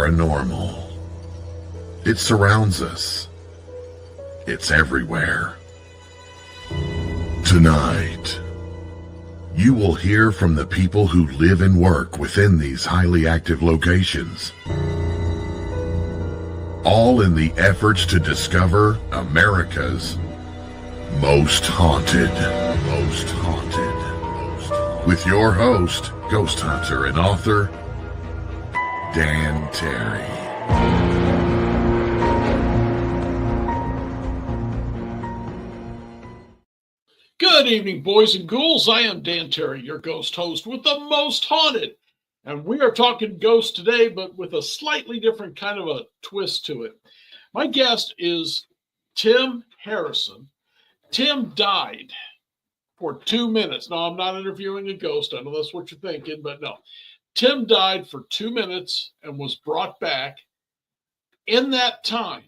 paranormal. It surrounds us. It's everywhere. Tonight, you will hear from the people who live and work within these highly active locations, all in the efforts to discover America's most haunted. With your host, ghost hunter and author, Dan Terry. Good evening, boys and ghouls. I am Dan Terry, your ghost host with the most haunted. And we are talking ghosts today, but with a slightly different kind of a twist to it. My guest is Tim Harrison. Tim died for 2 minutes. Now, I'm not interviewing a ghost. I know that's what you're thinking, but no. Tim died for 2 minutes and was brought back. In that time,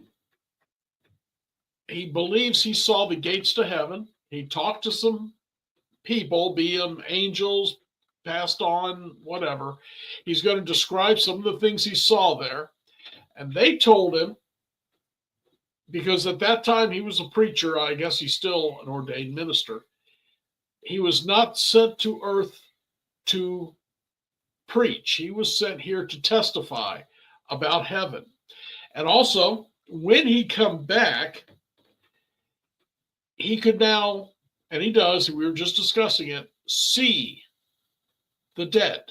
he believes he saw the gates to heaven. He talked to some people, be them angels, passed on, whatever. He's going to describe some of the things he saw there. And they told him, because at that time he was a preacher, I guess he's still an ordained minister, he was not sent to earth to preach. He was sent here to testify about heaven. And also, when he come back, he could now, and he does, we were just discussing it, see the dead.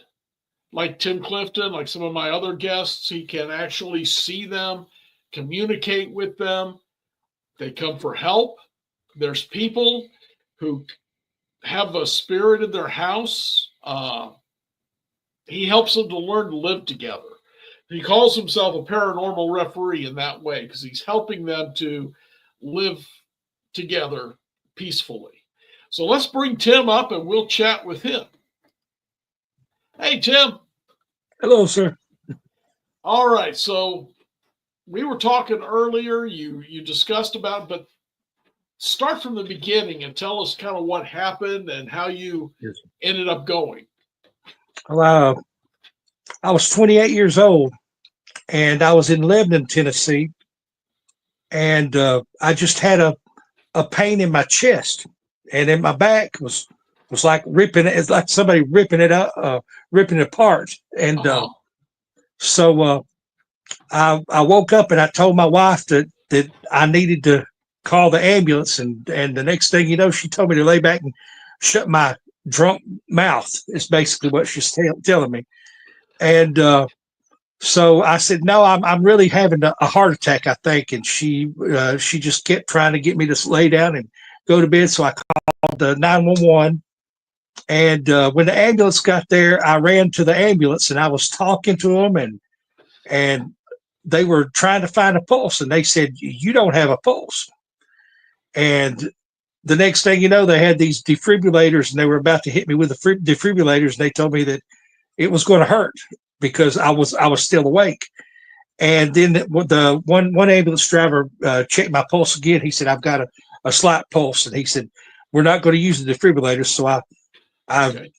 Like Tim Clifton, like some of my other guests, he can actually see them, communicate with them. They come for help. There's people who have a spirit in their house. He helps them to learn to live together. He calls himself a paranormal referee in that way because he's helping them to live together peacefully. So let's bring Tim up and we'll chat with him. Hey, Tim. Hello, sir. All right. So we were talking earlier, you discussed about, but start from the beginning and tell us kind of what happened and how you ended up going. Well, I was 28 years old and I was in Lebanon, Tennessee. And I just had a pain in my chest, and in my back was like ripping it. It's like somebody ripping it up, ripping it apart. And so I woke up and I told my wife that I needed to call the ambulance. And the next thing you know, she told me to lay back and shut my drunk mouth. Is basically what she's telling me. And so I said, no, I'm really having a heart attack, I think. And she just kept trying to get me to lay down and go to bed. So I called the 911. And when the ambulance got there, I ran to the ambulance and I was talking to them, and they were trying to find a pulse. And they said, you don't have a pulse. And the next thing you know, they had these defibrillators and they were about to hit me with the defibrillators. And they told me that it was going to hurt because I was still awake. And then the one ambulance driver checked my pulse again. He said, I've got a slight pulse. And he said, we're not going to use the defibrillators. So I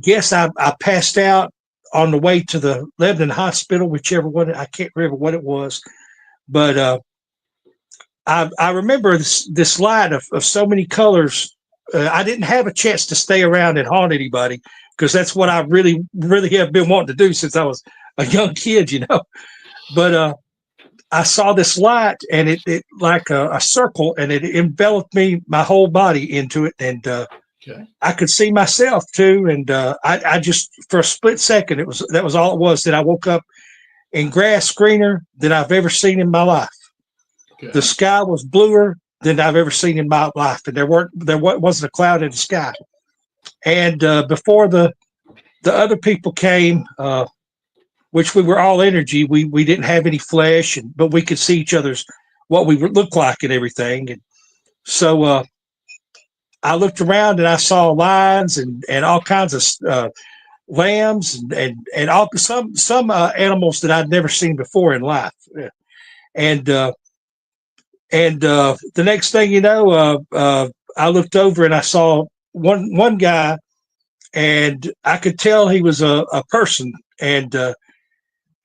guess I passed out on the way to the Lebanon hospital, whichever one. I can't remember what it was. But I remember this light of so many colors. I didn't have a chance to stay around and haunt anybody, because that's what I really, really have been wanting to do since I was a young kid, you know. But I saw this light, and it like a circle, and it enveloped me, my whole body into it. And I could see myself too. And I just, for a split second, that was all it was. That I woke up in grass greener than I've ever seen in my life. Okay. The sky was bluer than I've ever seen in my life, and there wasn't a cloud in the sky. And before the other people came, which we were all energy, we didn't have any flesh, but we could see each other's what we looked like and everything. And so I looked around and I saw lions and all kinds of lambs and all some animals that I'd never seen before in life. And the next thing you know, I looked over and I saw one guy, and I could tell he was a person. And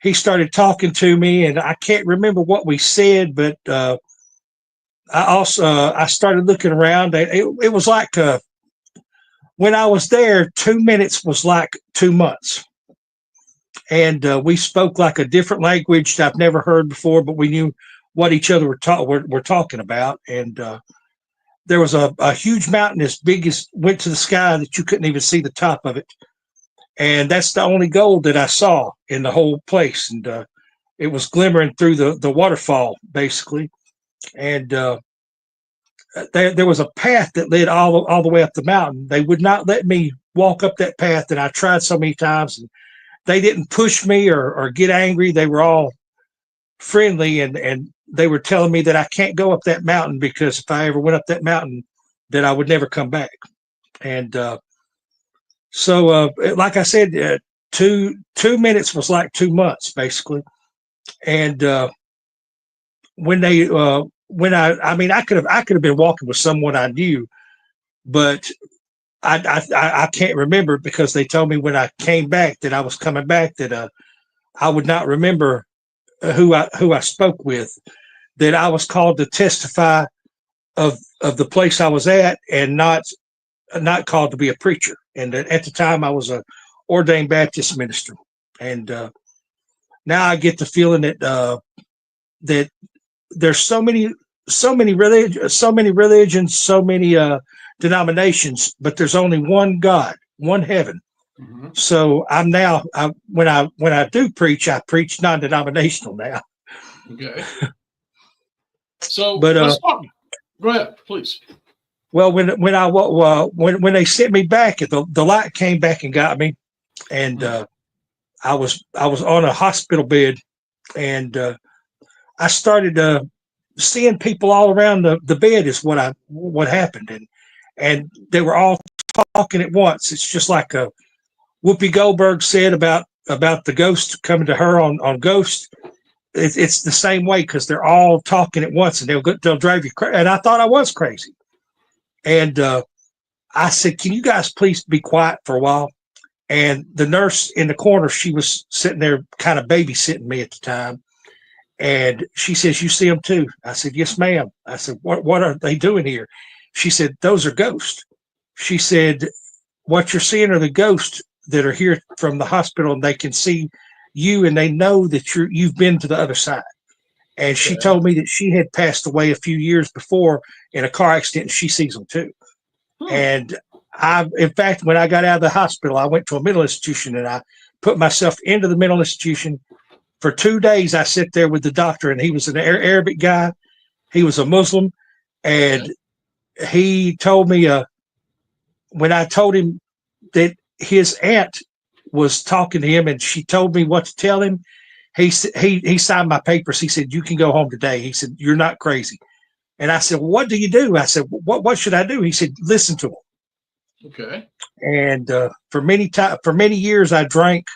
he started talking to me, and I can't remember what we said, but I started looking around. It was like when I was there, 2 minutes was like 2 months. And we spoke like a different language that I've never heard before, but we knew what each other were talking about. And there was a huge mountain as big as went to the sky that you couldn't even see the top of it. And that's the only gold that I saw in the whole place. And it was glimmering through the waterfall, basically. And there was a path that led all the way up the mountain. They would not let me walk up that path, and I tried so many times. And they didn't push me or get angry. They were all friendly, and they were telling me that I can't go up that mountain because if I ever went up that mountain, that I would never come back. And so, like I said, 2 minutes was like 2 months, basically. And when I could have been walking with someone I knew, but I can't remember because they told me when I came back that I was coming back that I would not remember who I spoke with, that I was called to testify of the place I was at, and not called to be a preacher. And at the time I was a ordained Baptist minister. And now I get the feeling that that there's so many religions, so many denominations, but there's only one God, one heaven. Mm-hmm. So when I do preach, I preach non-denominational now. Okay. So, but let's talk. Go ahead, please. Well, when they sent me back, the light came back and got me, and I was on a hospital bed, and I started seeing people all around the bed is what happened, and they were all talking at once. It's just like Whoopi Goldberg said about the ghost coming to her on Ghost. It's the same way, because they're all talking at once, and they'll drive you crazy. And I thought I was crazy, and I said, "Can you guys please be quiet for a while?" And the nurse in the corner, she was sitting there, kind of babysitting me at the time. And she says, "You see them too?" I said, "Yes, ma'am." I said, What are they doing here?" She said, "Those are ghosts." She said, "What you're seeing are the ghosts that are here from the hospital, and they can see you, and they know that you've been to the other side." And she told me that she had passed away a few years before in a car accident, and she sees them too. And in fact, when I got out of the hospital, I went to a mental institution, and I put myself into the mental institution. For 2 days, I sat there with the doctor, and he was an Arabic guy. He was a Muslim, and he told me when I told him that his aunt was talking to him, and she told me what to tell him, he signed my papers. He said, "You can go home today." He said, "You're not crazy." And I said, "What do you do?" I said, "What should I do?" He said, "Listen to him." Okay. And for many years, I drank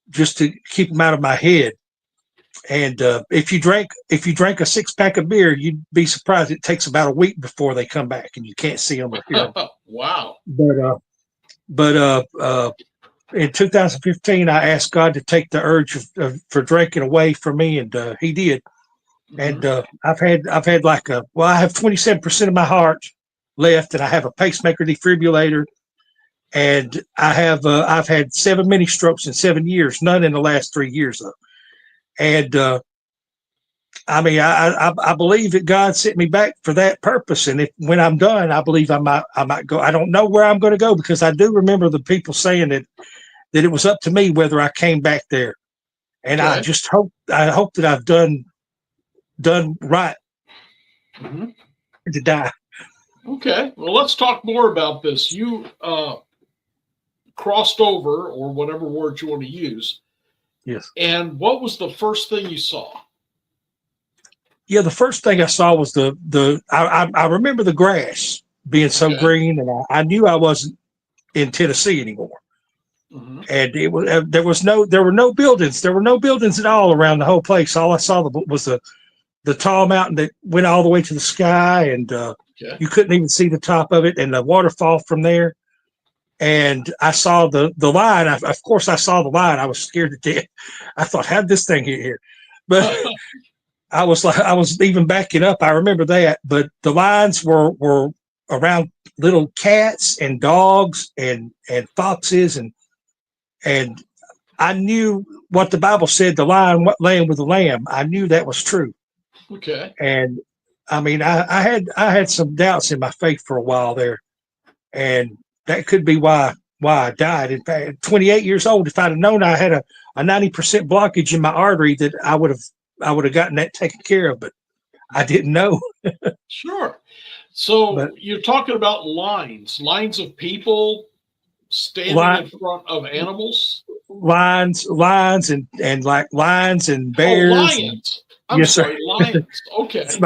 just to keep them out of my head. And if you drank a 6-pack of beer, you'd be surprised. It takes about a week before they come back, and you can't see them or hear them. Wow. But in 2015, I asked God to take the urge for drinking away from me, and He did. Mm-hmm. And I've had I have 27% of my heart left, and I have a pacemaker defibrillator. And I've had 7 mini strokes in 7 years, none in the last 3 years though. And I believe that God sent me back for that purpose. And when I'm done, I believe I might go. I don't know where I'm going to go, because I do remember the people saying that it was up to me whether I came back there. And I just hope that I've done right to die. Okay. Well, let's talk more about this. You crossed over, or whatever word you want to use. Yes. And what was the first thing you saw? Yeah, the first thing I saw was I remember the grass being so green, and I knew I wasn't in Tennessee anymore. Mm-hmm. And there were no buildings. There were no buildings at all around the whole place. All I saw was the tall mountain that went all the way to the sky, and you couldn't even see the top of it, and the waterfall from there. and I saw the line. Of course, I saw the line. I was scared to death. I thought, how'd this thing get here? But I was even backing up. I remember that. But the lines were around little cats and dogs and foxes, and I knew what the Bible said, the lion laying with the lamb. I knew that was true. Okay. And I mean, I had some doubts in my faith for a while there, and that could be why I died. In fact, 28 years old, if I'd have known I had a 90% blockage in my artery, that I would have gotten that taken care of, but I didn't know. Sure. So But you're talking about lines of people standing in front of animals. lions and like lions and Oh, bears. lions. I'm Yes, sir. sorry, lions. Okay. It's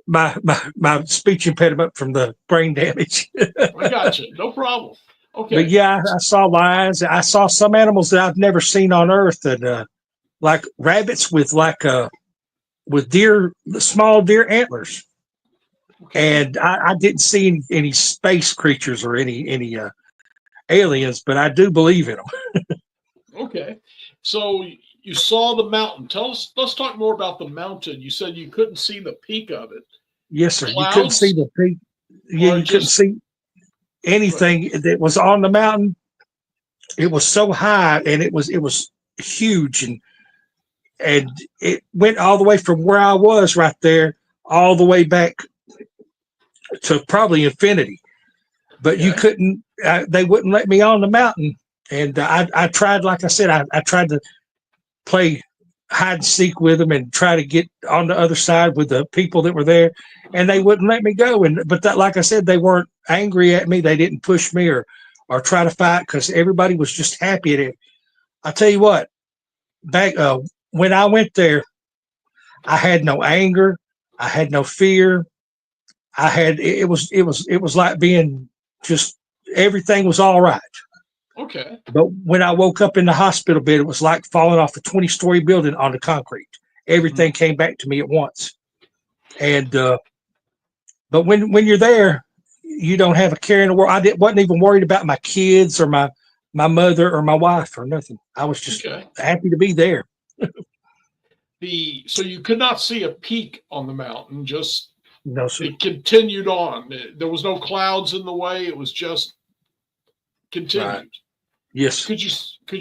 my speech impediment from the brain damage. I got you. No problem. Okay. But yeah, I saw lions. I saw some animals that I've never seen on Earth, and like rabbits with with small deer antlers. Okay. And I didn't see any space creatures or any aliens, but I do believe in them. Okay. So you saw the mountain. Let's talk more about the mountain. You said you couldn't see the peak of it. Yes, sir. You couldn't Clouds? see the peak. Yeah, Or you couldn't just see anything that was on the mountain. It was so high, and it was huge, and it went all the way from where I was right there all the way back to probably infinity. But you Okay. couldn't. They wouldn't let me on the mountain, and I tried. Like I said, I tried to play hide and seek with them and try to get on the other side with the people that were there, and they wouldn't let me go. But that, like I said, they weren't angry at me. They didn't push me or try to fight, because everybody was just happy at it. I tell you what, back when I went there, I had no anger, I had no fear. It was like being just, everything was all right. Okay. But when I woke up in the hospital bed, it was like falling off a 20-story building onto concrete. Everything came back to me at once. And but when you're there, you don't have a care in the world. Wasn't even worried about my kids or my mother or my wife or nothing. I was just happy to be there. So you could not see a peak on the mountain, just No, sir. it continued on. There was no clouds in the way. It was just continued. Right. Yes. Could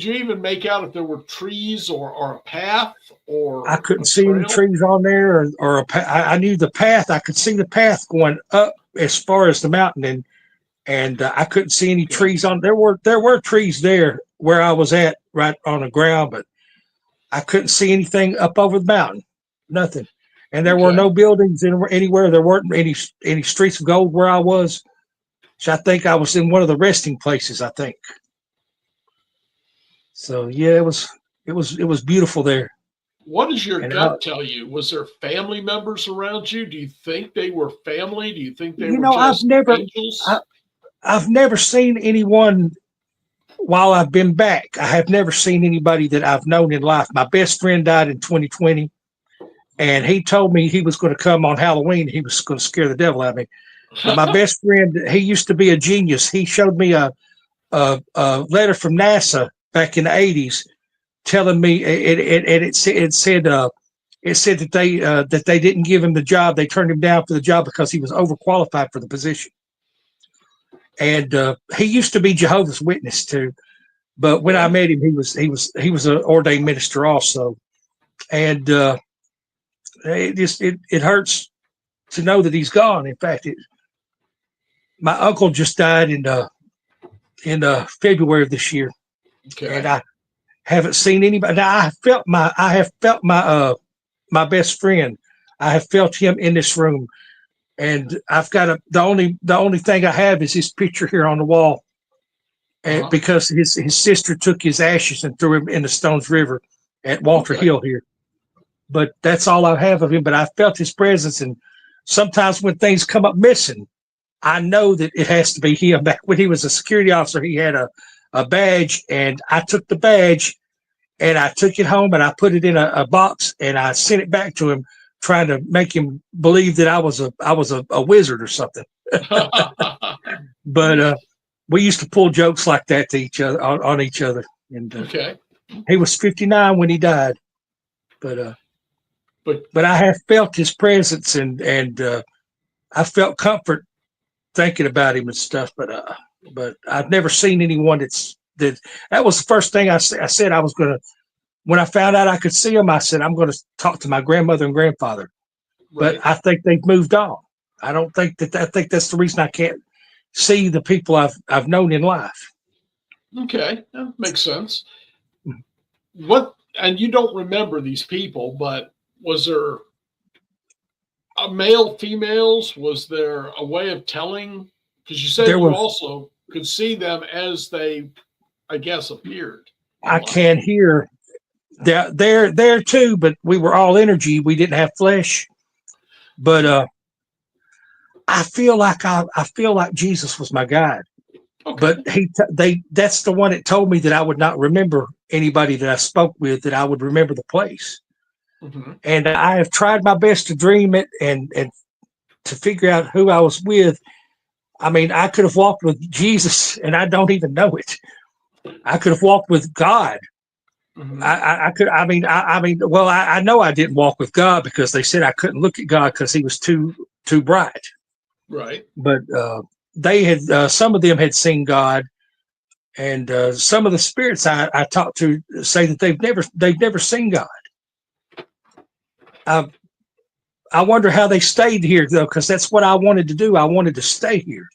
you even make out if there were trees or a path or I couldn't a see any trail? trees on there or I knew the path. I could see the path going up as far as the mountain, and I couldn't see any trees on. There were trees there where I was at, right on the ground, but I couldn't see anything up over the mountain. Nothing. And there were no buildings anywhere. There weren't any streets of gold where I was. So I think I was in one of the resting places, I think. So yeah, it was beautiful there. What does your gut tell you? Was there family members around you? Do you think they were family? Do you think they were just angels? I've never seen anyone while I've been back. I have never seen anybody that I've known in life. My best friend died in 2020, and he told me he was going to come on Halloween. He was going to scare the devil out of me. But my best friend, he used to be a genius. He showed me a letter from NASA back in the 80s, telling me it said that they didn't give him the job. They turned him down for the job because he was overqualified for the position. And he used to be Jehovah's Witness too, but when I met him, he was an ordained minister also. And it hurts to know that he's gone. In fact, my uncle just died in February of this year, and I haven't seen anybody. Now, I have felt my best friend. I have felt him in this room, and I've got the only thing I have is his picture here on the wall, and because his sister took his ashes and threw him in the Stones River at Walter Hill here. But that's all I have of him. But I felt his presence, and sometimes when things come up missing, I know that it has to be him. Back when he was a security officer, he had a badge, and I took the badge and I took it home and I put it in a box and I sent it back to him, trying to make him believe that I was a wizard or something. But we used to pull jokes like that to each other on each other. And Okay. he was 59 when he died, but But I have felt his presence, and I felt comfort thinking about him and stuff. But I've never seen anyone that was the first thing I said I was going to. When I found out I could see him, I said I'm going to talk to my grandmother and grandfather. right. But I think they've moved on. I don't think that. I think that's the reason I can't see the people I've known in life. Okay. That makes sense. What, and you don't remember these people, but was there a male, females? Was there a way of telling? Because you said There you was. also could see them as they, I guess, appeared in I life. can't hear. They're there too, but we were all energy. We didn't have flesh. But I feel like I feel like Jesus was my guide. Okay. But that's the one that told me that I would not remember anybody that I spoke with, that I would remember the place. Hmm. And I have tried my best to dream it and to figure out who I was with. I mean, I could have walked with Jesus and I don't even know it. I could have walked with God. Hmm. I could. I mean. Well, I know I didn't walk with God because they said I couldn't look at God because he was too bright. Right. But they had some of them had seen God, and some of the spirits I talked to say that they've never seen God. I wonder how they stayed here though, because that's what I wanted to do. I wanted to stay here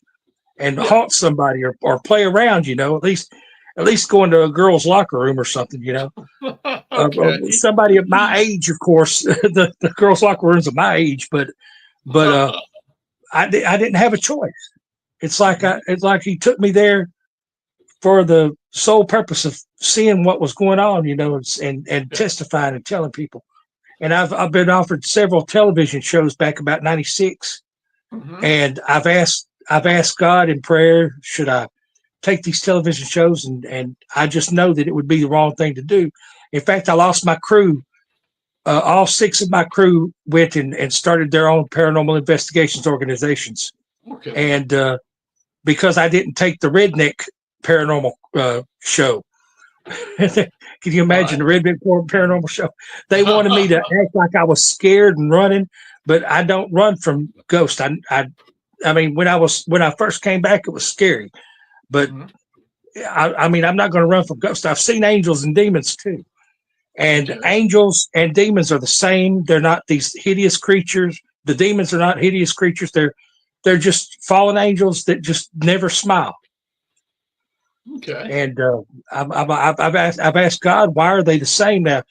and Yeah. haunt somebody or play around. At least go into a girl's locker room or something. Okay. Somebody at my age, of course. The girls' locker rooms at my age, but I didn't have a choice. It's like he took me there for the sole purpose of seeing what was going on, and Yeah. testifying and telling people. And I've been offered several television shows back about '96, Hmm. and I've asked God in prayer, should I take these television shows, and I just know that it would be the wrong thing to do. In fact, I lost my crew. All 6 of my crew went and started their own paranormal investigations organizations. Okay. And because I didn't take the redneck paranormal show, can you All imagine right. the redneck paranormal show? They wanted me to act like I was scared and running, but I don't run from ghosts. I mean, when I first came back, it was scary, but Hmm. I mean, I'm not going to run from ghosts. I've seen angels and demons too. And Okay. angels and demons are the same. They're not these hideous creatures. The demons are not hideous creatures. They're just fallen angels that just never smile. Okay. And I've asked God, why are they the same now?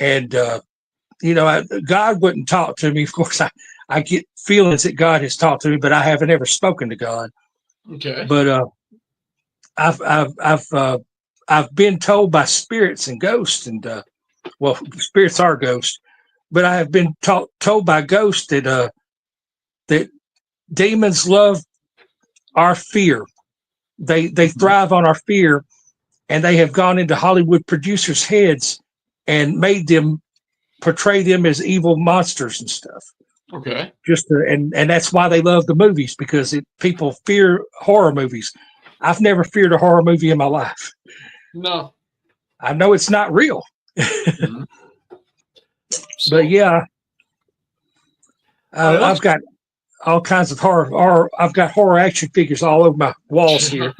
And God wouldn't talk to me. Of course, I get feelings that God has talked to me, but I haven't ever spoken to God. Okay. But I've been told by spirits and ghosts, and well, spirits are ghosts, but I have been told by ghosts that demons love our fear. They Hmm. thrive on our fear, and they have gone into Hollywood producers' heads and made them portray them as evil monsters and stuff. Okay. And that's why they love the movies, because people fear horror movies. I've never feared a horror movie in my life. No. I know it's not real, Mhm. but So, yeah, all right, I've got all kinds of horror. I've got horror action figures all over my walls here.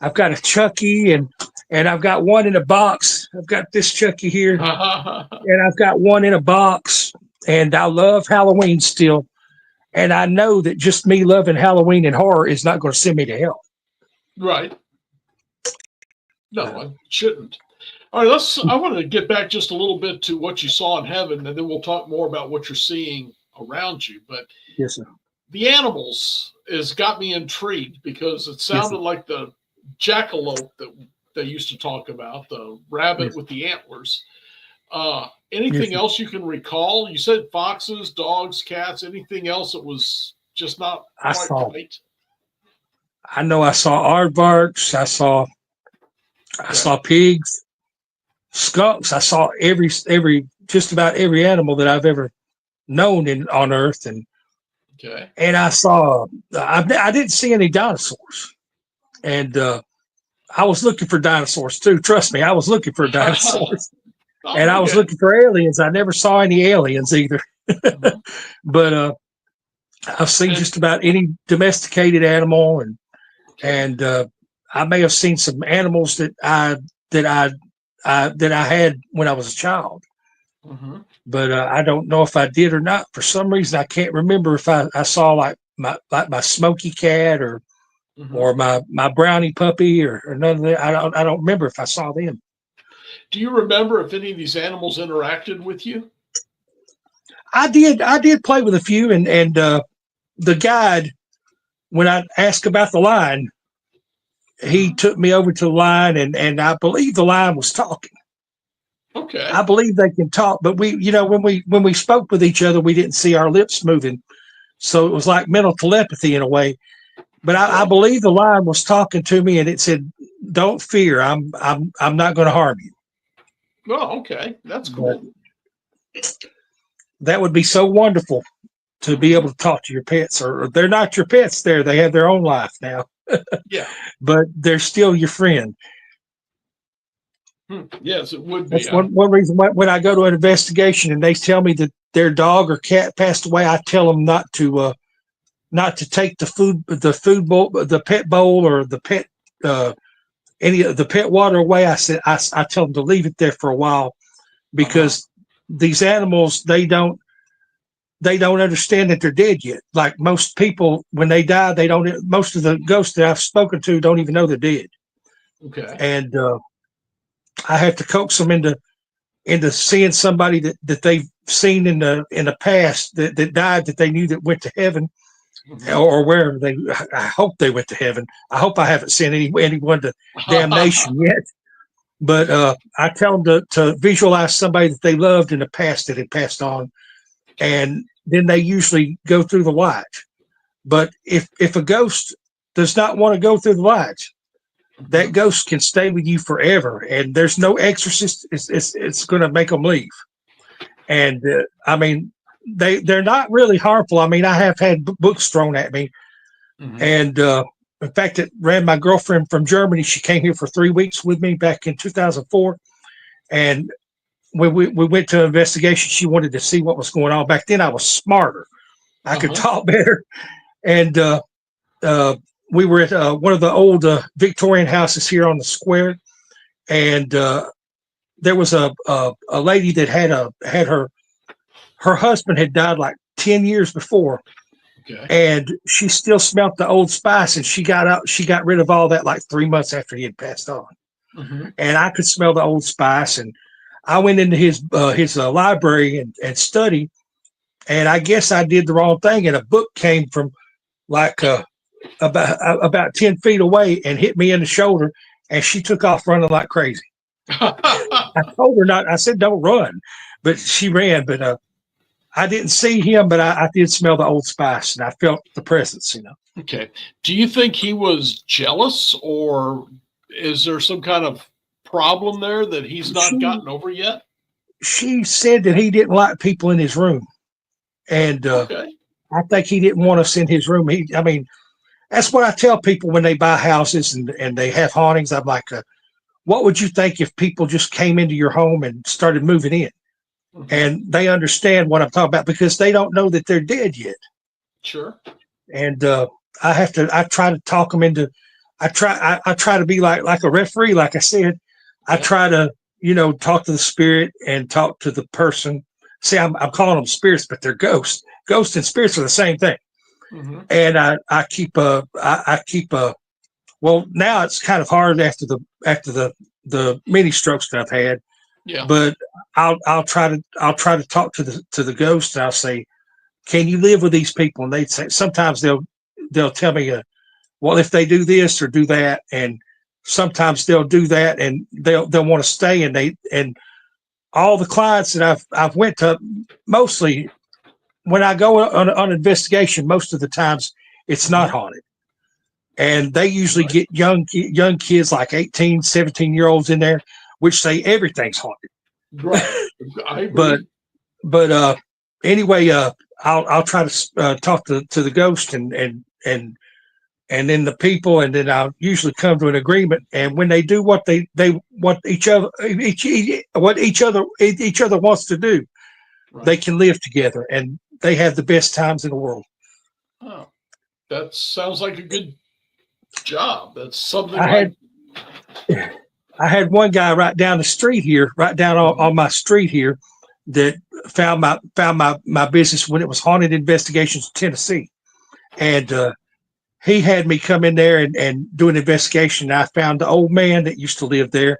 I've got a Chucky, and I've got one in a box. I've got this Chucky here, and I've got one in a box. And I love Halloween still, and I know that just me loving Halloween and horror is not going to send me to hell. right. No, I shouldn't. All right, I want to get back just a little bit to what you saw in heaven, and then we'll talk more about what you're seeing around you. But Yes, sir. the animals has got me intrigued because it Yes, sir. sounded like the jackalope that they used to talk about, the rabbit Yes, with the antlers. yes, Anything sir. else you can recall? You said foxes, dogs, cats. Anything else that was just not I quite saw. right? I know I saw aardvarks. I Okay. saw pigs, skunks. I saw every just about every animal that I've ever known on Earth, Okay. and I saw. I didn't see any dinosaurs, and I was looking for dinosaurs too. Trust me, I was looking for dinosaurs, and I was Okay. looking for aliens. I never saw any aliens either, Mhm. but I've seen And just about any domesticated animal, okay. and I may have seen some animals that I had when I was a child, Hmm. but I don't know if I did or not. For some reason, I can't remember if I saw like my smoky cat Hmm. or my brownie puppy or none of that. I don't remember if I saw them. Do you remember if any of these animals interacted with you? I did play with a few, and the guide, when I asked about the line, he Hmm. took me over to the line, and I believe the line was talking. I Okay. believe they can talk, but when we spoke with each other, we didn't see our lips moving, so it was like mental telepathy in a way. But I Okay. believe the line was talking to me, and it said, "Don't fear, I'm not going to harm you." Oh, okay. That's But cool. that would be so wonderful to be Hmm. able to talk to your pets, or they're not your pets there. They have their own life now, Yeah. but they're still your friend. Hmm. Yes, it would be. That's one reason why when I go to an investigation and they tell me that their dog or cat passed away, I tell them not to take the food bowl, the pet bowl, or the pet uh, any of the pet water away. I tell them to leave it there for a while, Uh-huh. because these animals, they don't understand that they're dead yet. Like most people, when they die, they don't. Most of the ghosts that I've spoken to don't even know they're dead, Okay. and I have to coax them into seeing somebody that they've seen in the past that died, that they knew, that went to heaven, Hmm. or wherever they. I hope they went to heaven. I hope I haven't sent anyone to damnation yet. But I tell them to visualize somebody that they loved in the past that had passed on, Okay. and then they usually go through the light. But if a ghost does not want to go through the lights, that Hmm. ghost can stay with you forever, and there's no exorcist. It's going to make them leave. And I mean, they're not really harmful. I mean, I have had books thrown at me, Hmm. and in fact, it ran my girlfriend from Germany. She came here for 3 weeks with me back in 2004, and when we went to an investigation, she wanted to see what was going on. Back then, I was smarter. I could Uh-huh. talk better, and uh, we were at one of the old Victorian houses here on the square, and there was a lady that had her husband had died like 10 years before, Okay. and she still smelt the old spice, and she got rid of all that like 3 months after he had passed on, Hmm. and I could smell the old spice, and I went into his library and study, and I guess I did the wrong thing, and a book came from like about 10 feet away and hit me in the shoulder, and she took off running like crazy. I told her not. I said, "Don't run," but she ran. But I didn't see him, but I did smell the old spice, and I felt the presence. Okay. Do you think he was jealous, or is there some kind of problem there that he's not She gotten over yet? she said that he didn't like people in his room, and Okay. I think he didn't want us in his room. I mean, that's what I tell people when they buy houses and they have hauntings. I'm like, what would you think if people just came into your home and started moving in? Hmm. And they understand what I'm talking about, because they don't know that they're dead yet. Sure. And I try to talk them into. I try to be like a referee. Like I said, I Yeah. try to talk to the spirit and talk to the person. See, I'm calling them spirits, but they're ghosts. Ghosts and spirits are the same thing. Hmm. And I keep. Well, now it's kind of hard after the mini strokes that I've had, Yeah. but I'll try to talk to the ghost, and I'll say, "Can you live with these people?" And they say, sometimes they'll tell me, "Well, if they do this or do that," and sometimes they'll do that, and they'll want to stay, and all the clients that I've went to, mostly when I go on investigation, most of the times it's not Hmm. haunted, and they usually Right. get young kids like 18, 17-year-olds in there, which say everything's haunted. Right. I but agree. but anyway, I'll try to talk to the ghost, and and then the people, and then I'll usually come to an agreement. And when they do what they what each other wants to do, Right. they can live together, and they have the best times in the world. Oh, that sounds like a good job. That's something I had one guy right down the street here, right down on my street here, that found my business when it was Haunted Investigations in Tennessee, and he had me come in there and do an investigation. I found the old man that used to live there,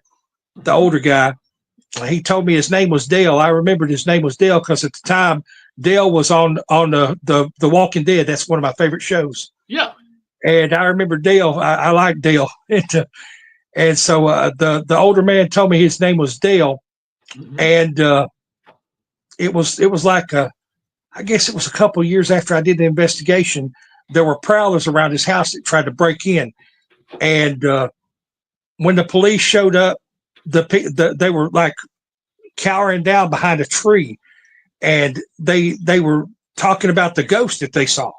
the older guy. He told me his name was Dale. I remembered his name was Dale because at the time Dale was on the Walking Dead. That's one of my favorite shows. Yeah. And I remember Dale. I like Dale. And so the older man told me his name was Dale, and it was like I guess it was a couple of years after I did the investigation. There were prowlers around his house that tried to break in, and when the police showed up, they were like cowering down behind a tree, and they were talking about the ghost that they saw.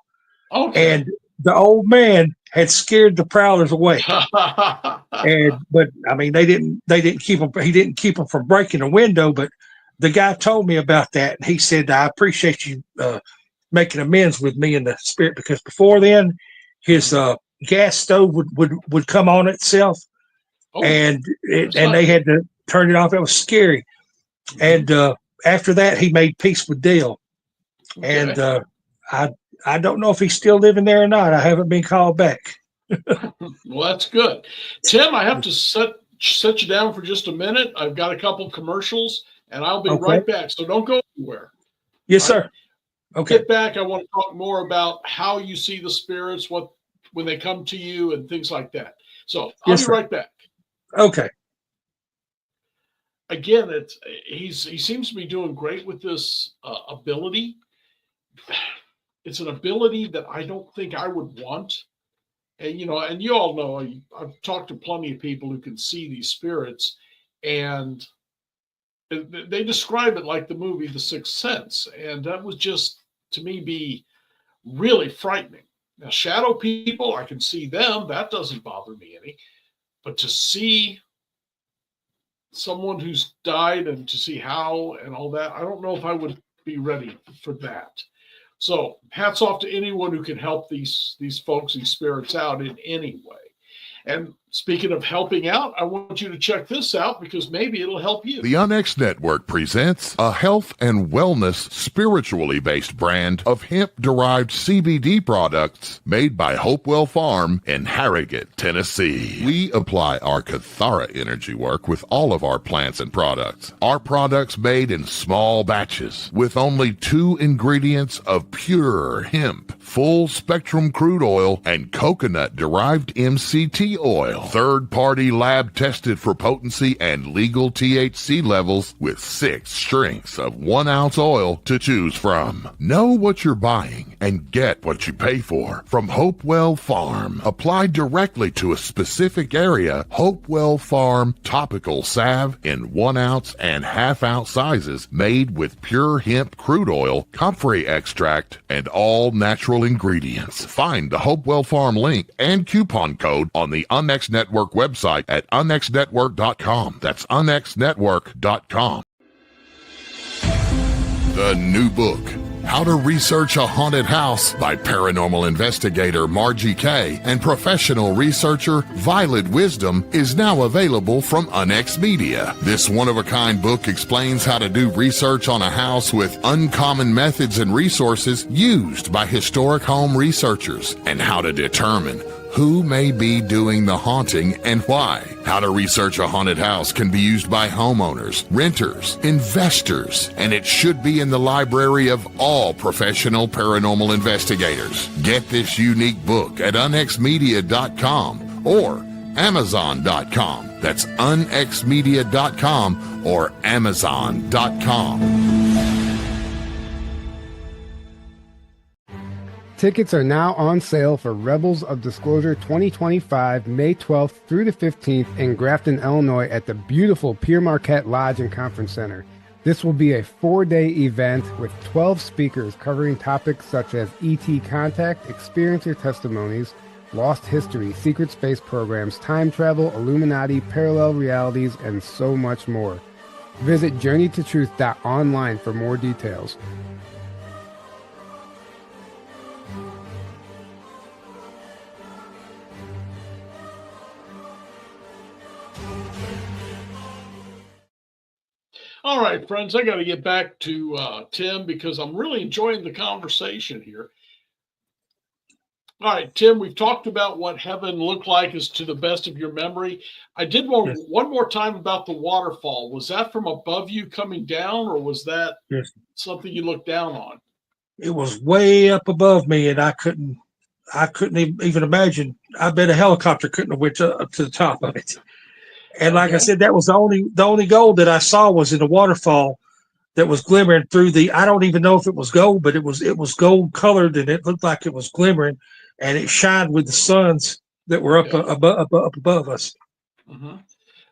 Okay. And the old man had scared the prowlers away. But I mean, they didn't keep him. He didn't keep them from breaking a window. But the guy told me about that, and he said, "I appreciate you making amends with me in the spirit, because before then, his gas stove would come on itself, and they had to turn it off. It was scary." And after that, he made peace with Dale, and I don't know if he's still living there or not. I haven't been called back. Well, that's good. Tim, I have to set you down for just a minute. I've got a couple commercials, and I'll be right back. So don't go anywhere. Yes, sir. Okay. Get back. I want to talk more about how you see the spirits, when they come to you, and things like that. So I'll be right back. Okay. Again, he seems to be doing great with this ability. It's an ability that I don't think I would want. And, and you all know, I've talked to plenty of people who can see these spirits, and they describe it like the movie The Sixth Sense. And that would just, to me, be really frightening. Now, shadow people, I can see them. That doesn't bother me any. But to see someone who's died and to see how and all that, I don't know if I would be ready for that. So hats off to anyone who can help these folks, these spirits out in any way. And speaking of helping out, I want you to check this out, because maybe it'll help you. The Onyx Network presents a health and wellness spiritually based brand of hemp-derived CBD products made by Hopewell Farm in Harrogate, Tennessee. We apply our Cathara energy work with all of our plants and products. Our products made in small batches with only 2 ingredients of pure hemp, full spectrum crude oil, and coconut-derived MCT oil. Third-party lab tested for potency and legal THC levels with 6 strengths of 1 ounce oil to choose from. Know what you're buying and get what you pay for from Hopewell Farm. Applied directly to a specific area, Hopewell Farm topical salve in 1 ounce and ½ ounce sizes, made with pure hemp crude oil, comfrey extract, and all natural ingredients. Find the Hopewell Farm link and coupon code on the Onyx Network website at onyxnetwork.com. That's onyxnetwork.com. The new book, How to Research a Haunted House, by paranormal investigator Margie Kay and professional researcher Violet Wisdom, is now available from Onyx Media. This one-of-a-kind book explains how to do research on a house with uncommon methods and resources used by historic home researchers, and how to determine who may be doing the haunting and why. How to Research a Haunted House can be used by homeowners, renters, investors, and it should be in the library of all professional paranormal investigators. Get this unique book at unxmedia.com or amazon.com. That's unxmedia.com or amazon.com. Tickets are now on sale for Rebels of Disclosure 2025, May 12th through the 15th in Grafton, Illinois at the beautiful Pierre Marquette Lodge and Conference Center. This will be a 4-day event with 12 speakers covering topics such as ET contact, experiencer testimonies, lost history, secret space programs, time travel, Illuminati, parallel realities, and so much more. Visit journeytotruth.online for more details. All right, friends, I got to get back to Tim because I'm really enjoying the conversation here. All right, Tim, we've talked about what heaven looked like as to the best of your memory. I did one more time about the waterfall. Was that from above you coming down, or was that something you looked down on? It was way up above me, and I couldn't even imagine. I bet a helicopter couldn't have went up to the top of it. And like I said, that was the only gold that I saw was in the waterfall that was glimmering through the. I don't even know if it was gold, but it was gold colored, and it looked like it was glimmering, and it shined with the suns that were up above us. Mm-hmm.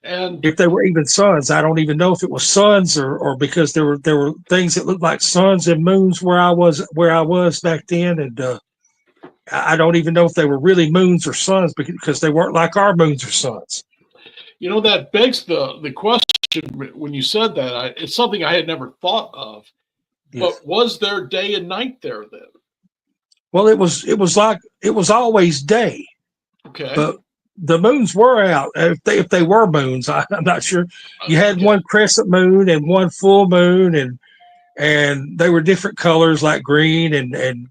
And if they were even suns, I don't even know if it was suns or because there were things that looked like suns and moons where I was back then, and I don't even know if they were really moons or suns because they weren't like our moons or suns. You know, that begs the question when you said that. It's something I had never thought of. But was there day and night there then? Well, it was always day. Okay. But the moons were out. If they were moons, I'm not sure. You had one crescent moon and one full moon, and they were different colors like green and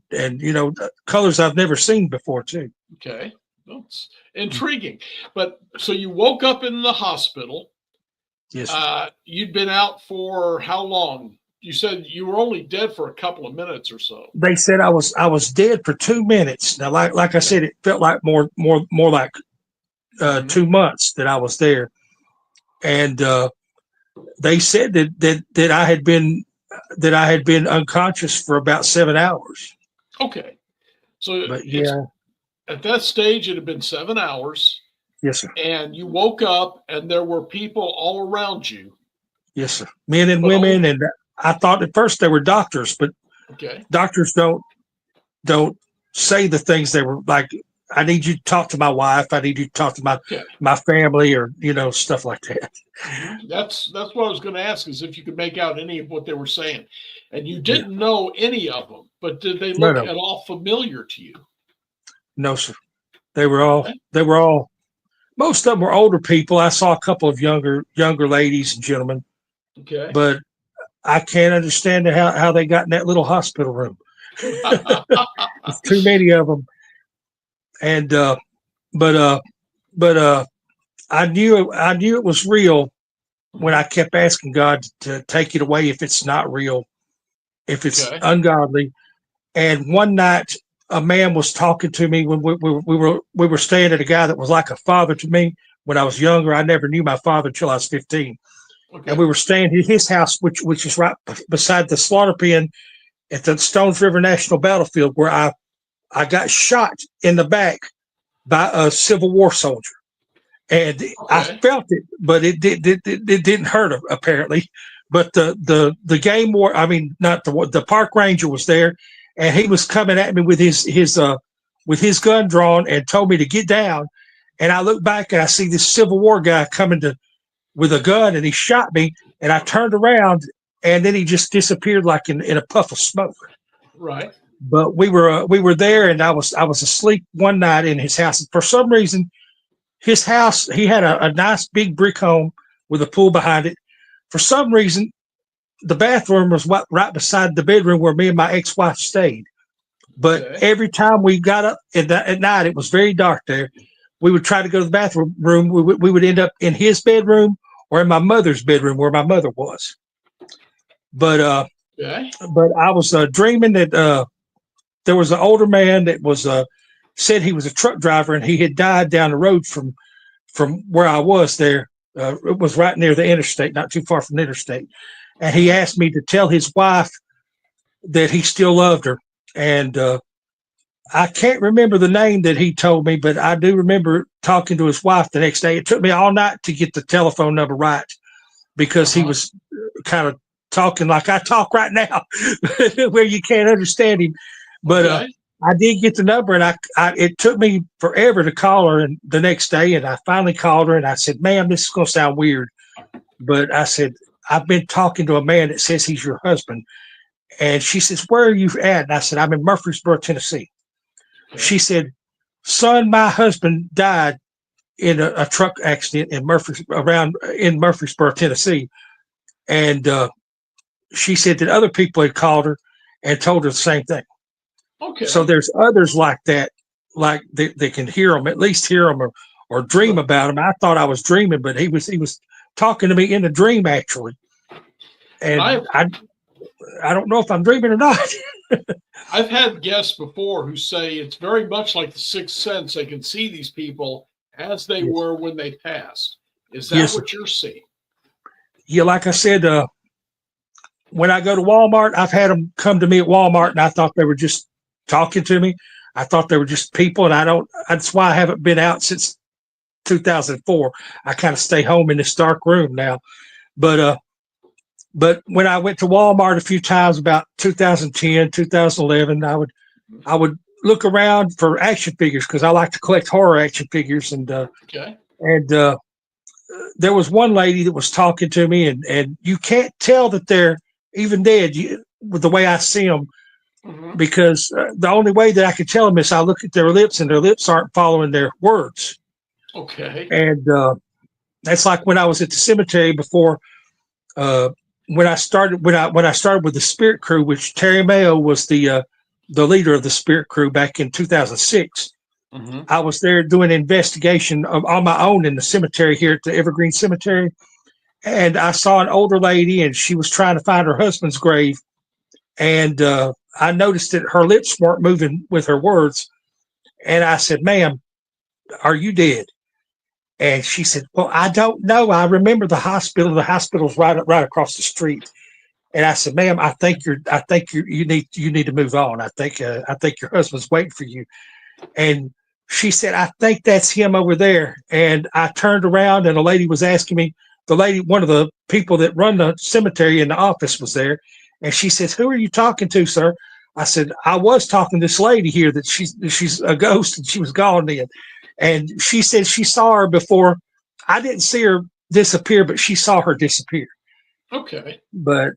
colors I've never seen before too. Okay. That's intriguing. But so you woke up in the hospital. Yes. You'd been out for how long? You said you were only dead for a couple of minutes or so. They said I was dead for 2 minutes. Now, like I said, it felt like more like 2 months that I was there, and they said that I had been unconscious for about 7 hours. Okay, so but at that stage, it had been 7 hours. Yes, sir. And you woke up, and there were people all around you. Yes, sir. Men and women, and I thought at first they were doctors, but doctors don't say the things they were like. I need you to talk to my wife. I need you to talk to my family, or stuff like that. That's what I was going to ask, is if you could make out any of what they were saying, and you didn't know any of them, but did they look at all familiar to you? No, sir. They were all. Most of them were older people. I saw a couple of younger ladies and gentlemen. Okay. But I can't understand how they got in that little hospital room. There's too many of them. And but I knew it was real when I kept asking God to take it away if it's not real, if it's ungodly. And one night, a man was talking to me when we were staying at a guy that was like a father to me when I was younger. I never knew my father until I was 15. Okay. And we were staying at his house, which is right beside the slaughter pen at the Stones River National Battlefield, where I got shot in the back by a Civil War soldier. And I felt it, but it didn't hurt apparently. But the game war, I mean, not the park ranger was there, and he was coming at me with his gun drawn and told me to get down. And I looked back and I see this Civil War guy coming with a gun, and he shot me. And I turned around, and then he just disappeared like in a puff of smoke. Right. But we were there, and I was asleep one night in his house. For some reason, his house, he had a nice big brick home with a pool behind it. For some reason, the bathroom was right beside the bedroom where me and my ex-wife stayed. But every time we got up at night, it was very dark there. We would try to go to the bathroom. We would end up in his bedroom or in my mother's bedroom where my mother was. But I was dreaming that there was an older man that was said he was a truck driver, and he had died down the road from where I was there. It was right near the interstate, not too far from the interstate. And he asked me to tell his wife that he still loved her. And I can't remember the name that he told me, but I do remember talking to his wife the next day. It took me all night to get the telephone number right, because he was kind of talking like I talk right now, where you can't understand him. But I did get the number, and it took me forever to call her. And the next day, and I finally called her, and I said, "Ma'am, this is going to sound weird, but I said I've been talking to a man that says he's your husband." And she says, "Where are you at?" And I said, "I'm in Murfreesboro, Tennessee." She said, "Son, my husband died in a truck accident in Murfreesboro, Tennessee." And she said that other people had called her and told her the same thing. Okay. So there's others like that, like they can hear them, at least hear them or dream about them. I thought I was dreaming, but he was talking to me in a dream actually. And I don't know if I'm dreaming or not. I've had guests before who say it's very much like the sixth sense. They can see these people as they were when they passed. Is that what you're seeing? Yeah, like I said, when I go to Walmart, I've had them come to me at Walmart, and I thought they were just talking to me. I thought they were just people, and that's why I haven't been out since 2004. I kind of stay home in this dark room now. But when I went to Walmart a few times about 2010, 2011, I would look around for action figures because I like to collect horror action figures. And there was one lady that was talking to me, and you can't tell that they're even dead with the way I see them. Because the only way that I could tell them is I look at their lips, and their lips aren't following their words. Okay. And that's like when I was at the cemetery before. When I started with the Spirit Crew, which Terry Mayo was the leader of the Spirit Crew back in 2006. I was there doing an investigation on my own in the cemetery here at the Evergreen Cemetery, and I saw an older lady, and she was trying to find her husband's grave, and I noticed that her lips weren't moving with her words, and I said, "Ma'am, are you dead?" And she said, "Well, I don't know. I remember the hospital. The hospital's right across the street." And I said, "Ma'am, I think you need to move on. I think your husband's waiting for you." And she said, "I think that's him over there." And I turned around, and a lady was asking me. One of the people that run the cemetery in the office was there, and she says, "Who are you talking to, sir?" I said, "I was talking to this lady here that she's a ghost, and she was gone then." And she said she saw her before. I didn't see her disappear, but she saw her disappear. Okay. But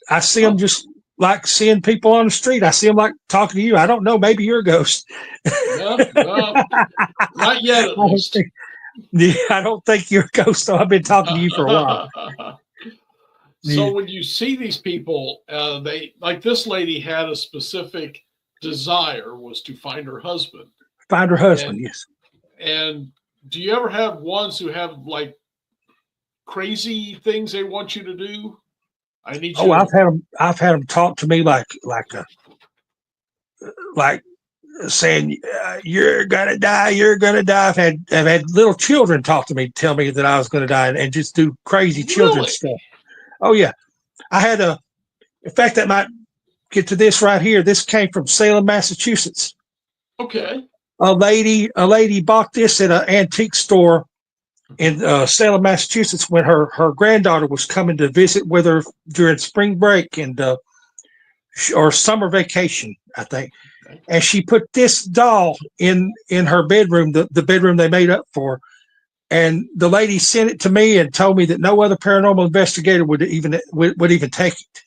I see them just like seeing people on the street. I see them like talking to you. I don't know. Maybe you're a ghost. No, not yet, at least. I don't think you're a ghost, though. I've been talking to you for a while. So when you see these people, they like this lady had a specific desire was to find her husband. Find her husband, yes. And do you ever have ones who have like crazy things they want you to do? I need you. I've had them talk to me like saying, "You're gonna die. You're gonna die." I've had little children talk to me, tell me that I was gonna die, and just do crazy children stuff. Oh yeah, I had in fact, that might get to this right here. This came from Salem, Massachusetts. Okay. A lady bought this at an antique store in Salem, Massachusetts, when her granddaughter was coming to visit with her during spring break and or summer vacation, I think. Okay. And she put this doll in her bedroom, the bedroom they made up for. And the lady sent it to me and told me that no other paranormal investigator would even take it.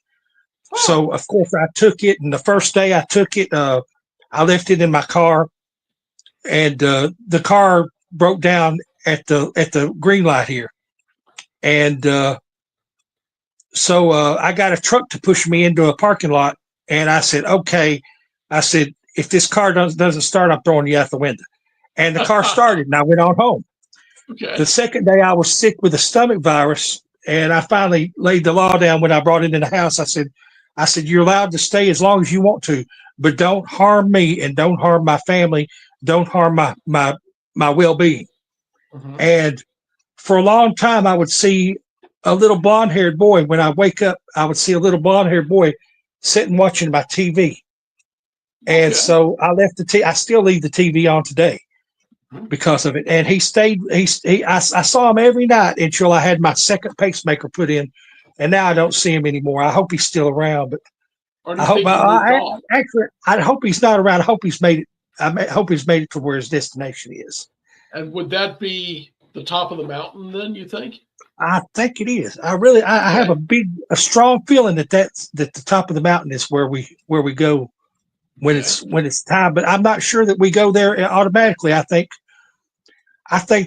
Oh. So of course I took it, and the first day I took it, I left it in my car. And the car broke down at the green light here, and so I got a truck to push me into a parking lot. And I said, "Okay," I said, "if this car doesn't start, I'm throwing you out the window." And the car started, and I went on home. Okay. The second day, I was sick with a stomach virus, and I finally laid the law down when I brought it in the house. I said, "You're allowed to stay as long as you want to, but don't harm me and don't harm my family. Don't harm my well-being." And for a long time, I would see a little blonde-haired boy. When I wake up, I would see a little blonde-haired boy sitting watching my TV. And so I left I still leave the TV on today because of it. And he stayed. I saw him every night until I had my second pacemaker put in, and now I don't see him anymore. I hope he's still around. But Or do I you hope. think he moved on? Actually, I hope he's not around. I hope he's made it. Hope he's made it to where his destination is. And would that be the top of the mountain then, you think? I think it is. I have a strong feeling that that the top of the mountain is where we go when it's time. But I'm not sure that we go there automatically. I think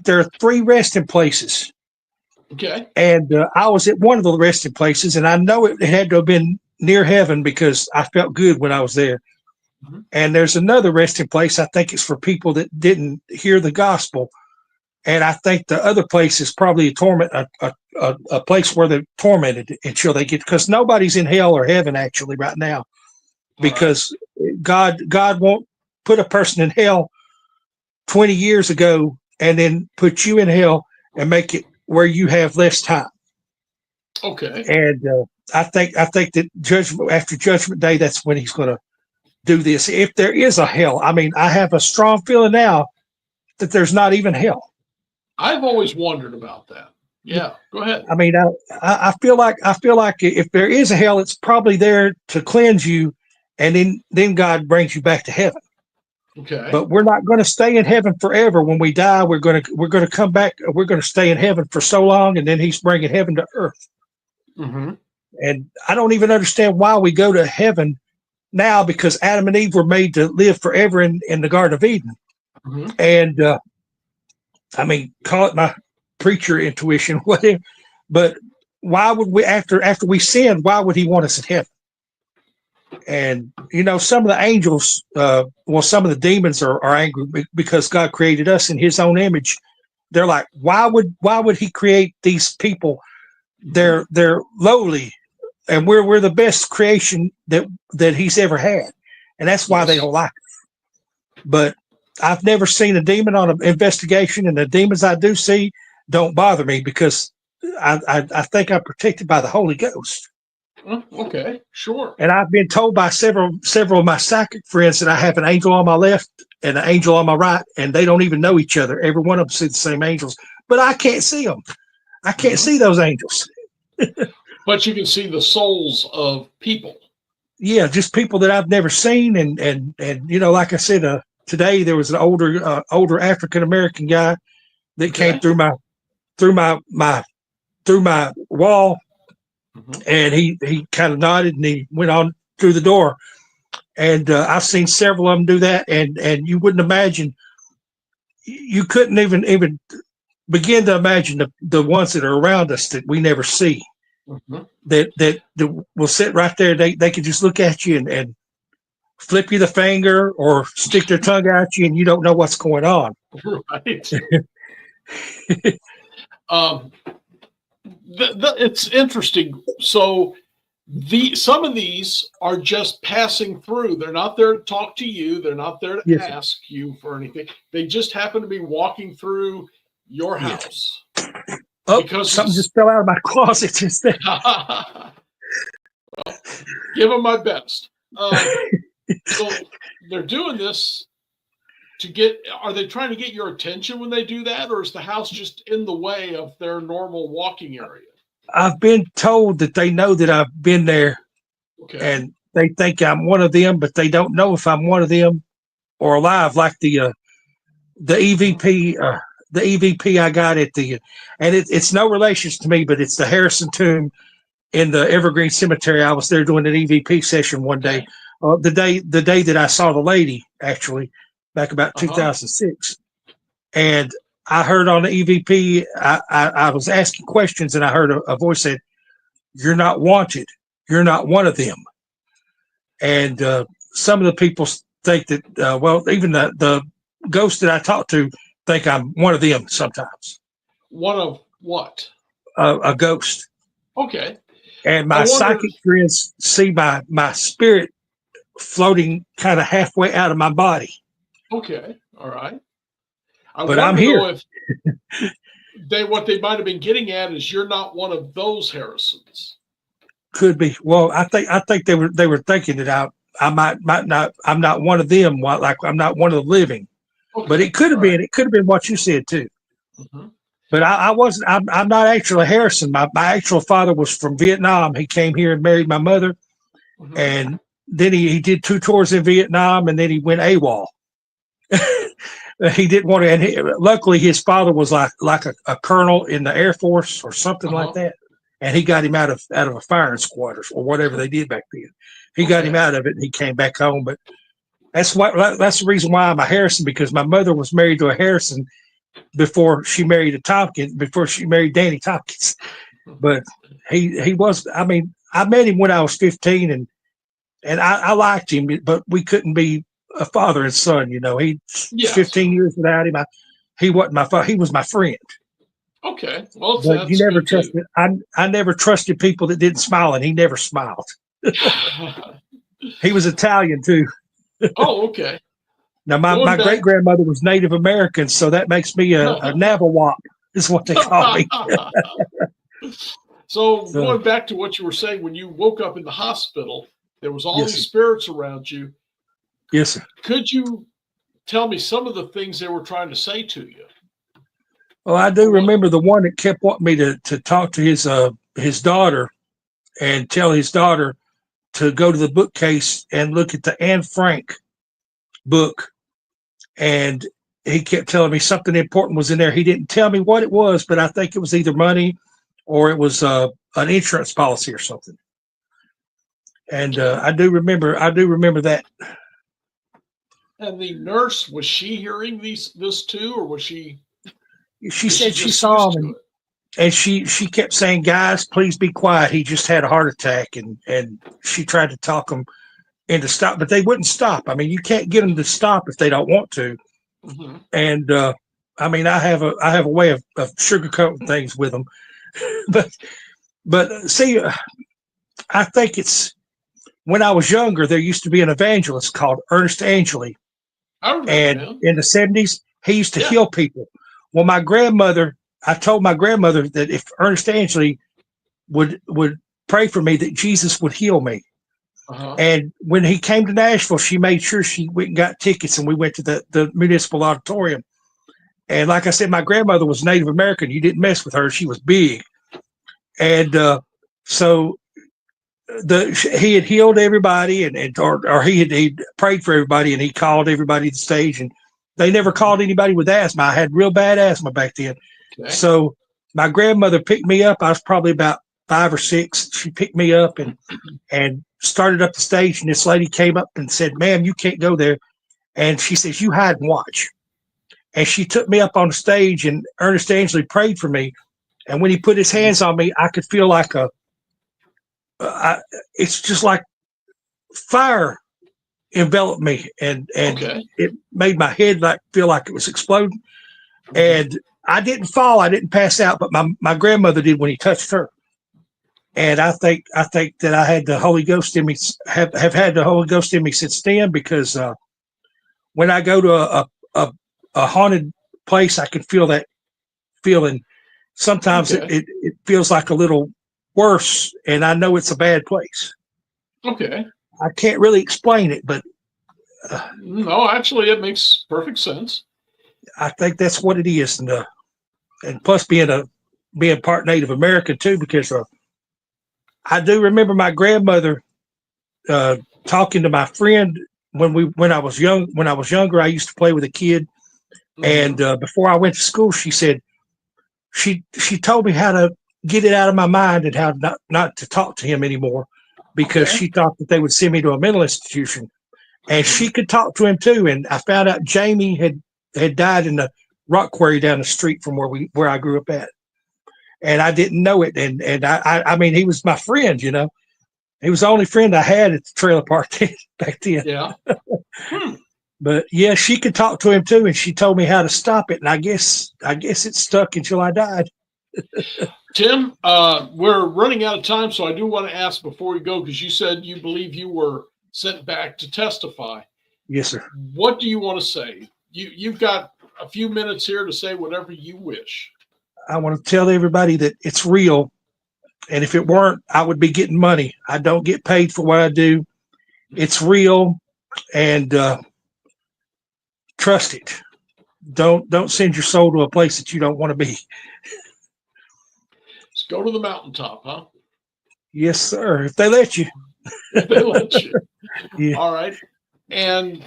there are 3 resting places. Okay. And I was at one of the resting places, and I know it had to have been near heaven because I felt good when I was there. Mm-hmm. And there's another resting place. I think it's for people that didn't hear the gospel. And I think the other place is probably a place where they're tormented until they get, because nobody's in hell or heaven actually right now, because God won't put a person in hell 20 years ago and then put you in hell and make it where you have less time. Okay. And I think that after Judgment Day, that's when he's going to do this. If there is a hell, I mean, I have a strong feeling now that there's not even hell. I've always wondered about that. Yeah, go ahead. I mean, I feel like if there is a hell, it's probably there to cleanse you, and then God brings you back to heaven. Okay. But we're not going to stay in heaven forever. When we die, we're going to come back. We're going to stay in heaven for so long, and then He's bringing heaven to earth. Mm-hmm. And I don't even understand why we go to heaven now, because Adam and Eve were made to live forever in the Garden of Eden. Mm-hmm. And I mean, call it my preacher intuition, whatever. But why would we, after we sinned, why would He want us in heaven? And some of the angels, some of the demons are angry because God created us in His own image. They're like, why would He create these people? They're lowly, and we're the best creation that He's ever had, and that's why they don't like us. But I've never seen a demon on an investigation, and the demons I do see don't bother me because I think I'm protected by the Holy Ghost. Okay, sure. And I've been told by several of my psychic friends that I have an angel on my left and an angel on my right, and they don't even know each other. Every one of them see the same angels, but I can't see them. I can't see those angels. But you can see the souls of people. Yeah, just people that I've never seen, and like I said, today there was an older African American guy that came through my wall. Mm-hmm. And he kind of nodded and he went on through the door. And I've seen several of them do that. And you wouldn't imagine, you couldn't even begin to imagine the ones that are around us that we never see. Mm-hmm. That will sit right there. They could just look at you and flip you the finger or stick their tongue at you, and you don't know what's going on. Right. It's interesting. So some of these are just passing through. They're not there to talk to you. They're not there to ask you for anything. They just happen to be walking through your house. Oh, because something just fell out of my closet just then. Well, give them my best. So they're doing this are they trying to get your attention when they do that, or is the house just in the way of their normal walking area? I've been told that they know that I've been there, and they think I'm one of them, but they don't know if I'm one of them or alive. Like the EVP I got at and it's no relations to me, but it's the Harrison tomb in the Evergreen Cemetery. I was there doing an EVP session one day, the day that I saw the lady, actually, back about 2006. And I heard on the EVP, I was asking questions, and I heard a voice said, "You're not wanted. You're not one of them." And some of the people think that, even the ghosts that I talk to think I'm one of them sometimes. One of what? A ghost. Okay. And my psychic friends see my spirit floating kind of halfway out of my body. Okay. All right. But I'm here. What they might have been getting at is you're not one of those Harrisons. Could be. Well, I think they were thinking that I might not. I'm not one of them. Like I'm not one of the living. Okay. But it could have been. It could have been what you said too. Mm-hmm. But I wasn't. I'm not actually a Harrison. My actual father was from Vietnam. He came here and married my mother, mm-hmm. and he did 2 tours in Vietnam, and then he went AWOL. He didn't want to, and luckily his father was like a colonel in the Air Force or something like that, and he got him out of a firing squad or whatever they did back then. He got him out of it, and he came back home. But that's the reason why I'm a Harrison, because my mother was married to a Harrison before she married a Tompkins, before she married Danny Tompkins. But he was, I mean, I met him when I was 15, and I liked him, but we couldn't be a father and son. You know, 15 years without him. He wasn't my father. He was my friend. Okay. Well, but you never trusted. I never trusted people that didn't smile, and he never smiled. He was Italian too. Oh, okay. Now my great grandmother was Native American, so that makes me a Navawop, is what they call me. So going back to what you were saying, when you woke up in the hospital, there was all these spirits around you. Yes, sir. Could you tell me some of the things they were trying to say to you? Well, I do remember the one that kept wanting me to talk to his daughter and tell his daughter to go to the bookcase and look at the Anne Frank book. And he kept telling me something important was in there. He didn't tell me what it was, but I think it was either money or it was an insurance policy or something. And I do remember that. And the nurse, was she hearing this too, or was she? She said she saw him, and she kept saying, "Guys, please be quiet. He just had a heart attack." And she tried to talk them into stop, but they wouldn't stop. I mean, you can't get them to stop if they don't want to. Mm-hmm. And I mean, I have a way of sugarcoating things with them, but see, I think it's when I was younger. There used to be an evangelist called Ernest Angeli, and in the 70s, he used to heal people. Well, I told my grandmother that if Ernest Angeli would pray for me, that Jesus would heal me. And when he came to Nashville, she made sure she went and got tickets, and we went to the municipal auditorium. And like I said, my grandmother was Native American. You didn't mess with her. She was big. And so he had healed everybody, or he prayed for everybody, and he called everybody to the stage. And they never called anybody with asthma. I had real bad asthma back then. Okay. So my grandmother picked me up. I was probably about 5 or 6. She picked me up and started up the stage. And this lady came up and said, "Ma'am, you can't go there." And she says, "You hide and watch." And she took me up on the stage, and Ernest Angeli prayed for me. And when he put his hands on me, I could feel like it's just like fire enveloped me, and it made my head feel like it was exploding. And I didn't fall, I didn't pass out, but my grandmother did when he touched her. And I think that I had the Holy Ghost in me, have had the Holy Ghost in me since then, because when I go to a haunted place, I can feel that feeling. Sometimes it feels like a little worse, and I know it's a bad place. Okay. I can't really explain it, but no, actually, it makes perfect sense. I think that's what it is, and plus being part Native American too, because I do remember my grandmother talking to my friend when I was young. When I was younger, I used to play with a kid, and before I went to school, she said she told me how to get it out of my mind and how not to talk to him anymore, because she thought that they would send me to a mental institution. And she could talk to him too. And I found out Jamie had died in the rock quarry down the street from where I grew up at. And I didn't know it. And I mean, he was my friend, you know. He was the only friend I had at the trailer park back then. Yeah. But yeah, she could talk to him too, and she told me how to stop it. And I guess it stuck until I died. Tim, we're running out of time, so I do want to ask before we go, because you said you believe you were sent back to testify. Yes, sir. What do you want to say? You've got a few minutes here to say whatever you wish. I want to tell everybody that it's real, and if it weren't, I would be getting money. I don't get paid for what I do. It's real, and trust it. Don't send your soul to a place that you don't want to be. Let's go to the mountaintop, huh? Yes, sir. If they let you. They let you. Yeah. All right. And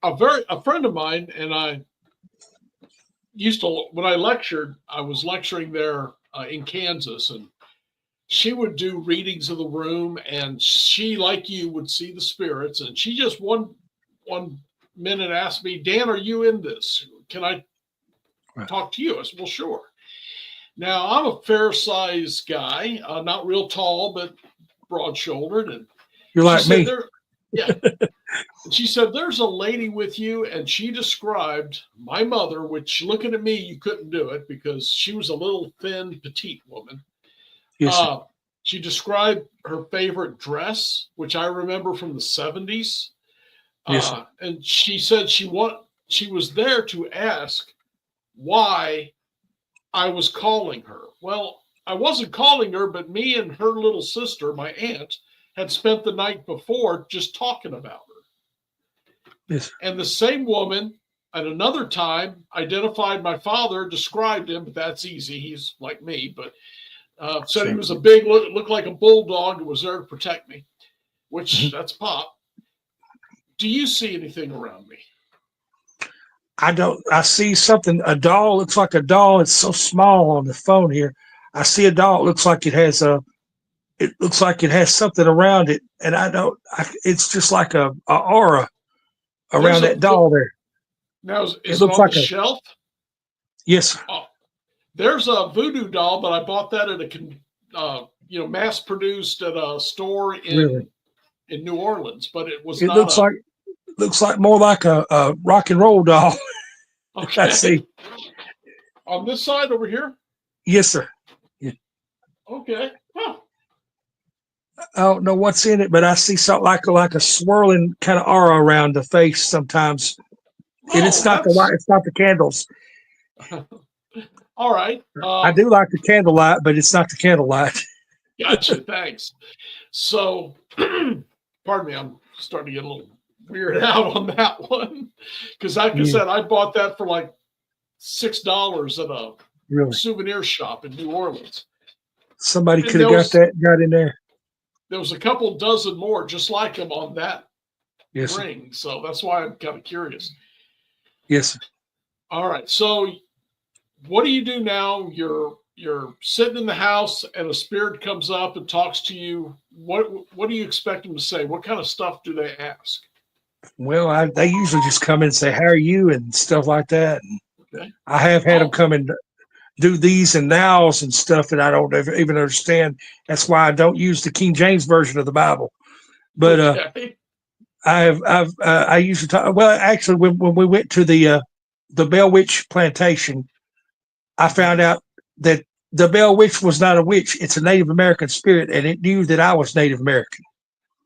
a friend of mine and I used to, when I lectured, I was lecturing there in Kansas, and she would do readings of the room, and she, like you, would see the spirits. And she just one minute asked me, Dan, are you in this? Can I talk to you? I said, well, sure. Now, I'm a fair-sized guy, not real tall, but broad-shouldered. And You're she like said, me. yeah. And she said, there's a lady with you, and she described my mother, which looking at me, you couldn't do it because she was a little thin, petite woman. Yes, sir. She described her favorite dress, which I remember from the 70s. Yes, sir. And she said she was there to ask why I was calling her. Well, I wasn't calling her, but me and her little sister, my aunt, had spent the night before just talking about her. Yes. And the same woman at another time identified my father, described him, but that's easy. He's like me, but said he was a big, looked like a bulldog and was there to protect me, which that's Pop. Do you see anything around me? I don't. I see something. A doll looks like a doll. It's so small on the phone here. I see a doll. It looks like it has a. It looks like it has something around it, and I don't. It's just like a aura around that doll there. Now, is It it looks on like the a. shelf? Yes, sir. Oh, there's a voodoo doll, but I bought that at a mass produced at a store in New Orleans. But it was It not. looks like more like a rock and roll doll. Okay. I see. On this side over here. Yes, sir. Yeah. Okay. Huh. I don't know what's in it, but I see something like a swirling kind of aura around the face sometimes. And it's not the light. It's not the candles. All right. I do like the candlelight, but it's not the candlelight. Gotcha. Thanks. So, pardon me, I'm starting to get a little weirded out on that one because, like I said, I bought that for like $6 at a souvenir shop in New Orleans. Somebody could have got in there. There was a couple dozen more just like them on that ring, so that's why I'm kind of curious. Yes, sir. All right. So, what do you do now? You're sitting in the house, and a spirit comes up and talks to you. What do you expect them to say? What kind of stuff do they ask? Well, they usually just come in and say, "How are you?" and stuff like that. And okay. I have had them come and do these and nows and stuff that I don't even understand. That's why I don't use the King James version of the Bible. But okay. I usually talk. Well, actually, when we went to the Bell Witch plantation, I found out that the Bell Witch was not a witch; it's a Native American spirit, and it knew that I was Native American.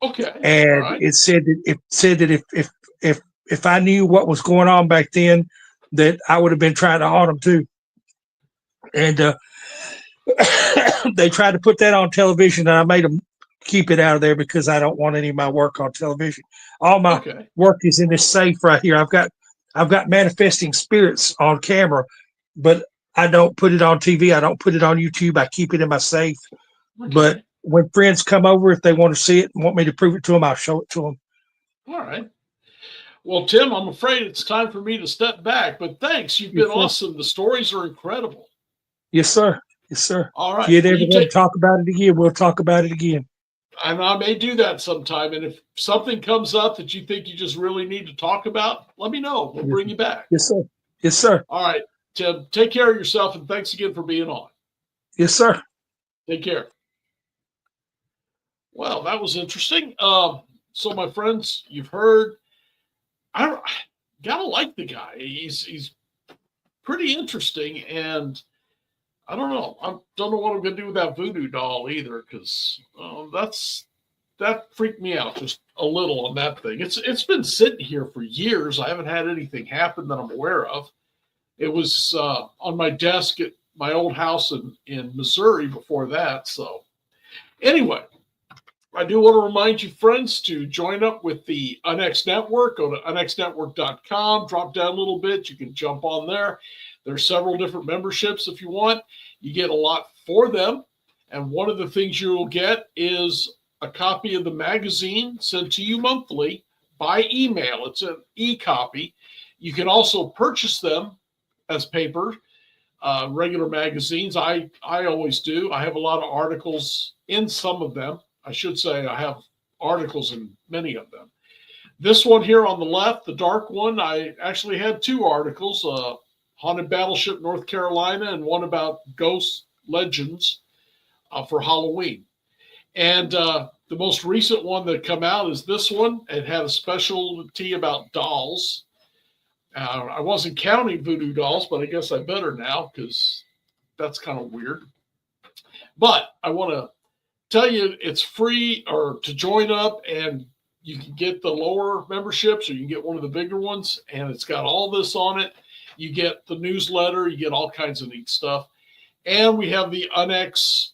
Okay. And it said that if I knew what was going on back then, that I would have been trying to haunt them too. And they tried to put that on television, and I made them keep it out of there because I don't want any of my work on television. All my work is in this safe right here. I've got manifesting spirits on camera, but I don't put it on TV. I don't put it on YouTube. I keep it in my safe. Okay. But when friends come over, if they want to see it and want me to prove it to them, I'll show it to them. All right. Well, Tim, I'm afraid it's time for me to step back, but thanks. You've been awesome. The stories are incredible. Yes, sir. Yes, sir. All right. If you ever want to talk about it again, we'll talk about it again. And I may do that sometime. And if something comes up that you think you just really need to talk about, let me know. We'll bring you back. Yes, sir. Yes, sir. All right, Tim, take care of yourself, and thanks again for being on. Yes, sir. Take care. Well, that was interesting. So, my friends, you've heard. I gotta like the guy. He's pretty interesting, and I don't know. I don't know what I'm gonna do with that voodoo doll either, because that freaked me out just a little on that thing. It's been sitting here for years. I haven't had anything happen that I'm aware of. It was on my desk at my old house in Missouri before that. So anyway, I do want to remind you, friends, to join up with the UNX Network. Go to unxnetwork.com, drop down a little bit. You can jump on there. There's several different memberships if you want. You get a lot for them. And one of the things you will get is a copy of the magazine sent to you monthly by email. It's an e-copy. You can also purchase them as paper, regular magazines. I always do. I have a lot of articles in some of them. I should say I have articles in many of them. This one here on the left, the dark one, I actually had 2 articles, Haunted Battleship North Carolina and one about ghost legends for Halloween. And the most recent one that come out is this one. It had a specialty about dolls. I wasn't counting voodoo dolls, but I guess I better now because that's kind of weird. But I want to tell you it's free or to join up, and you can get the lower memberships or you can get one of the bigger ones, and it's got all this on it. You get the newsletter, you get all kinds of neat stuff. And we have the Unex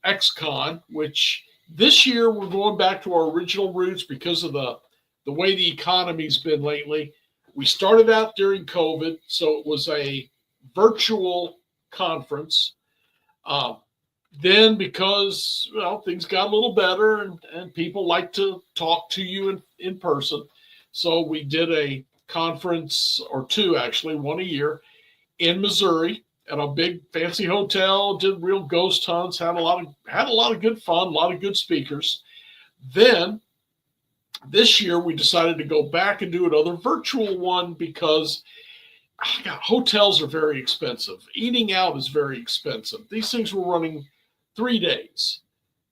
XCon, which this year we're going back to our original roots because of the way the economy's been lately. We started out during COVID, so it was a virtual conference. Then because, things got a little better and people like to talk to you in person. So we did a conference or 2, actually, one a year in Missouri at a big fancy hotel, did real ghost hunts, had a lot of good fun, a lot of good speakers. Then this year we decided to go back and do another virtual one because hotels are very expensive. Eating out is very expensive. These things were running 3 days,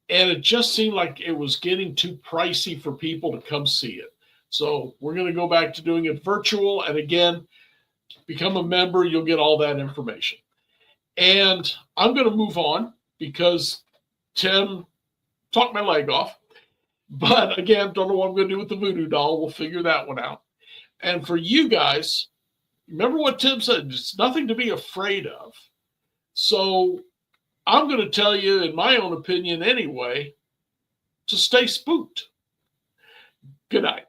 and it just seemed like it was getting too pricey for people to come see it. So we're going to go back to doing it virtual. And again, become a member, you'll get all that information. And I'm going to move on because Tim talked my leg off. But again, don't know what I'm going to do with the voodoo doll. We'll figure that one out. And for you guys, remember what Tim said, it's nothing to be afraid of. So I'm going to tell you, in my own opinion anyway, to stay spooked. Good night.